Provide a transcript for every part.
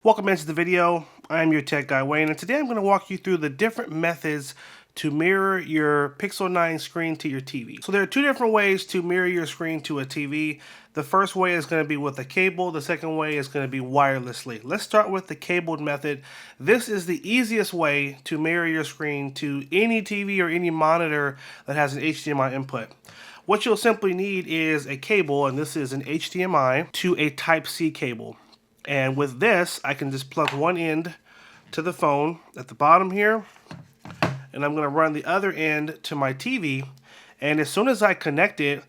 Welcome into the video. I'm your tech guy Wayne, and today I'm going to walk you through the different methods to mirror your Pixel 9 screen to your TV. So there are two different ways to mirror your screen to a TV. The first way is going to be with a cable. The second way is going to be wirelessly. Let's start with the cabled method. This is the easiest way to mirror your screen to any TV or any monitor that has an HDMI input. What you'll simply need is a cable, and this is an HDMI to a Type-C cable. And with this, I can just plug one end to the phone at the bottom here, and I'm going to run the other end to my TV. And as soon as I connect it,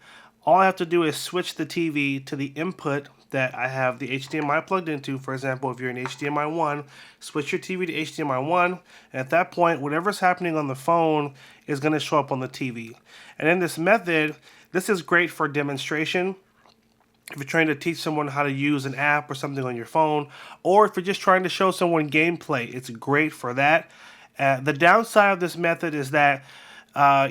all I have to do is switch the TV to the input that I have the HDMI plugged into. For example, if you're in HDMI 1, switch your TV to HDMI 1, and at that point, whatever's happening on the phone is going to show up on the TV. And in this method, this is great for demonstration. If you're trying to teach someone how to use an app or something on your phone, or if you're just trying to show someone gameplay, it's great for that. The downside of this method is that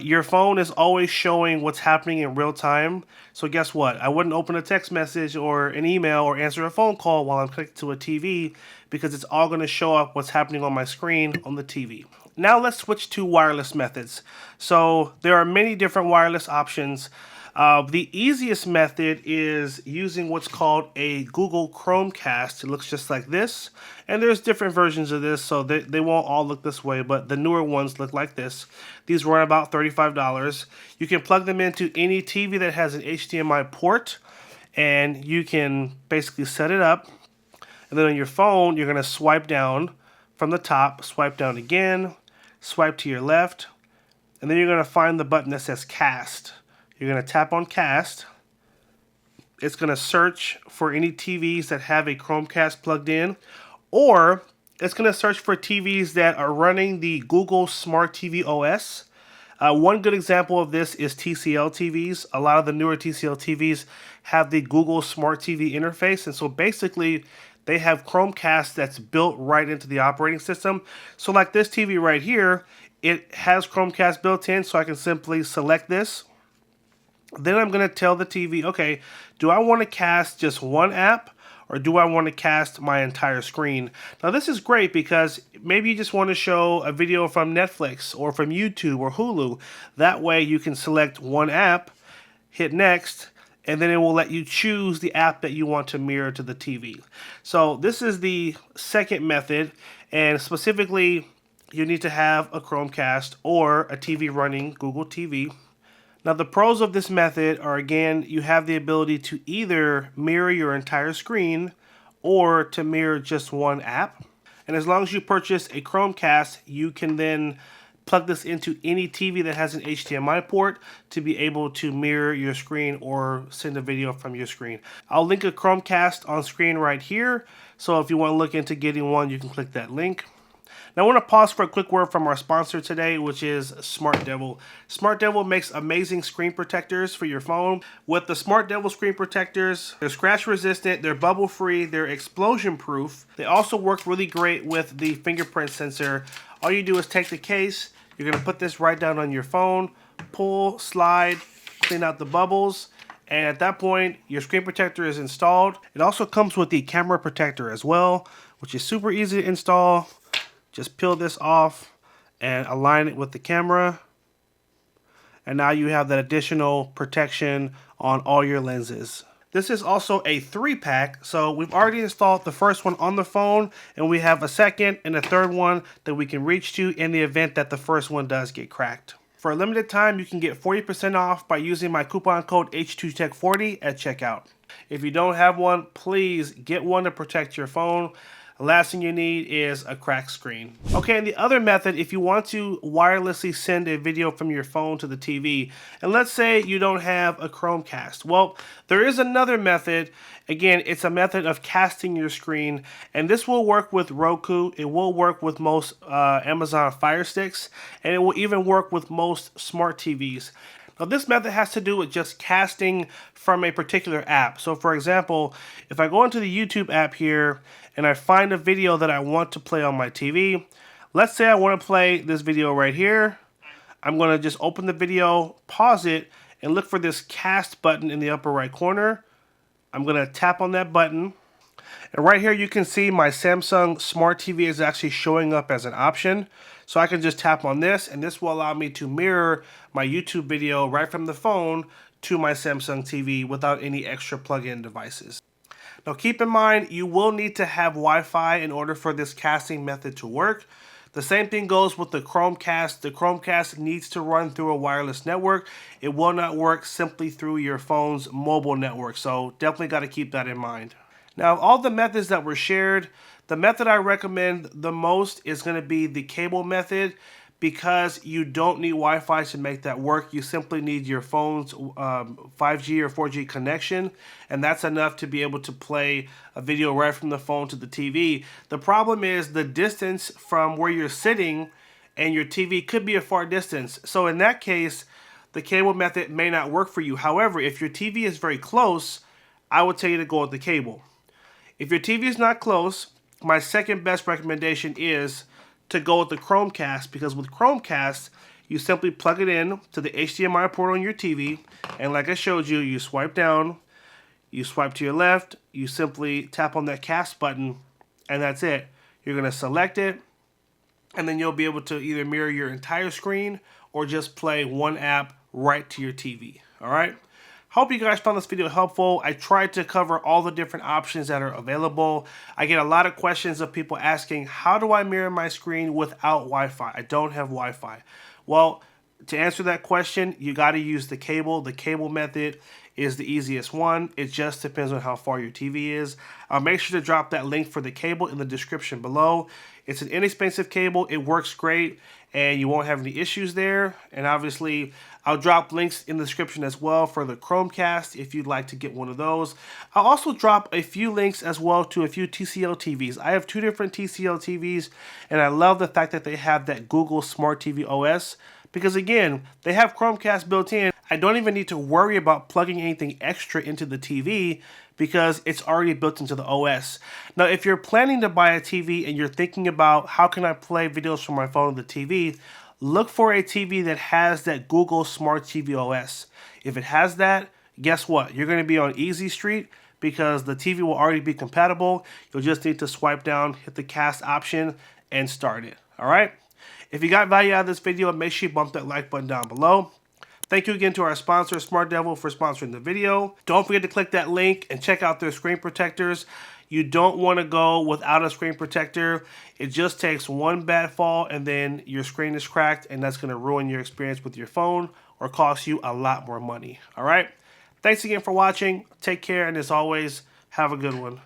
your phone is always showing what's happening in real time. So guess what? I wouldn't open a text message or an email or answer a phone call while I'm connected to a TV, because it's all going to show up what's happening on my screen on the TV. Now let's switch to wireless methods. So there are many different wireless options. The easiest method is using what's called a Google Chromecast. It looks just like this, and there's different versions of this, so they won't all look this way, but the newer ones look like this. These run about $35. You can plug them into any TV that has an HDMI port, and you can basically set it up, and then on your phone, you're going to swipe down from the top, swipe down again, swipe to your left, and then you're going to find the button that says Cast. You're going to tap on Cast. It's going to search for any TVs that have a Chromecast plugged in, or it's going to search for TVs that are running the Google Smart TV OS. One good example of this is TCL TVs. A lot of the newer TCL TVs have the Google Smart TV interface, and so basically they have Chromecast that's built right into the operating system. So like this TV right here, it has Chromecast built in, so I can simply select this. Then I'm going to tell the TV, okay, do I want to cast just one app, or do I want to cast my entire screen? Now this is great because maybe you just want to show a video from Netflix or from YouTube or Hulu. That way you can select one app, hit next, and then it will let you choose the app that you want to mirror to the TV. So this is the second method, and specifically you need to have a Chromecast or a TV running Google TV. Now the pros of this method are, again, you have the ability to either mirror your entire screen or to mirror just one app. And as long as you purchase a Chromecast, you can then plug this into any TV that has an HDMI port to be able to mirror your screen or send a video from your screen. I'll link a Chromecast on screen right here, so if you want to look into getting one, you can click that link. Now I want to pause for a quick word from our sponsor today, which is Smart Devil. Smart Devil makes amazing screen protectors for your phone. With the Smart Devil screen protectors, they're scratch resistant, they're bubble free, they're explosion proof. They also work really great with the fingerprint sensor. All you do is take the case, you're going to put this right down on your phone, pull, slide, clean out the bubbles, and at that point, your screen protector is installed. It also comes with the camera protector as well, which is super easy to install. Just peel this off and align it with the camera. And now you have that additional protection on all your lenses. This is also a 3-pack, so we've already installed the first one on the phone, and we have a second and a third one that we can reach to in the event that the first one does get cracked. For a limited time, you can get 40% off by using my coupon code H2techvideos at checkout. If you don't have one, please get one to protect your phone. The last thing you need is a cracked screen. Okay, and the other method, if you want to wirelessly send a video from your phone to the TV, and let's say you don't have a Chromecast, well, there is another method. Again, it's a method of casting your screen, and this will work with Roku. It will work with most Amazon Fire Sticks, and it will even work with most smart TVs. Now this method has to do with just casting from a particular app. So for example, if I go into the YouTube app here and I find a video that I want to play on my TV, let's say I want to play this video right here. I'm going to just open the video, pause it, and look for this cast button in the upper right corner. I'm going to tap on that button. And right here you can see my Samsung Smart TV is actually showing up as an option. So I can just tap on this and this will allow me to mirror my YouTube video right from the phone to my Samsung TV without any extra plug-in devices. Now keep in mind, you will need to have Wi-Fi in order for this casting method to work. The same thing goes with the Chromecast. The Chromecast needs to run through a wireless network. It will not work simply through your phone's mobile network. So definitely got to keep that in mind. Now, all the methods that were shared, the method I recommend the most is going to be the cable method because you don't need Wi-Fi to make that work. You simply need your phone's 5G or 4G connection, and that's enough to be able to play a video right from the phone to the TV. The problem is the distance from where you're sitting and your TV could be a far distance. So in that case, the cable method may not work for you. However, if your TV is very close, I would tell you to go with the cable. If your TV is not close, my second best recommendation is to go with the Chromecast, because with Chromecast, you simply plug it in to the HDMI port on your TV, and like I showed you, you swipe down, you swipe to your left, you simply tap on that cast button, and that's it. You're going to select it, and then you'll be able to either mirror your entire screen or just play one app right to your TV. All right? Hope you guys found this video helpful. I tried to cover all the different options that are available. I get a lot of questions of people asking, how do I mirror my screen without Wi-Fi? I don't have Wi-Fi. Well, to answer that question, you got to use the cable. The cable method is the easiest one. It just depends on how far your TV is. I'll make sure to drop that link for the cable in the description below. It's an inexpensive cable. It works great, and you won't have any issues there. And obviously, I'll drop links in the description as well for the Chromecast if you'd like to get one of those. I'll also drop a few links as well to a few TCL TVs. I have 2 different TCL TVs, and I love the fact that they have that Google Smart TV OS. Because again, they have Chromecast built in. I don't even need to worry about plugging anything extra into the TV because it's already built into the OS. Now, if you're planning to buy a TV and you're thinking about how can I play videos from my phone to the TV, look for a TV that has that Google Smart TV OS. If it has that, guess what? You're going to be on easy street because the TV will already be compatible. You'll just need to swipe down, hit the cast option, and start it. All right? If you got value out of this video, make sure you bump that like button down below. Thank you again to our sponsor, Smart Devil, for sponsoring the video. Don't forget to click that link and check out their screen protectors. You don't want to go without a screen protector. It just takes one bad fall and then your screen is cracked, and that's going to ruin your experience with your phone or cost you a lot more money. All right? Thanks again for watching. Take care, and as always, have a good one.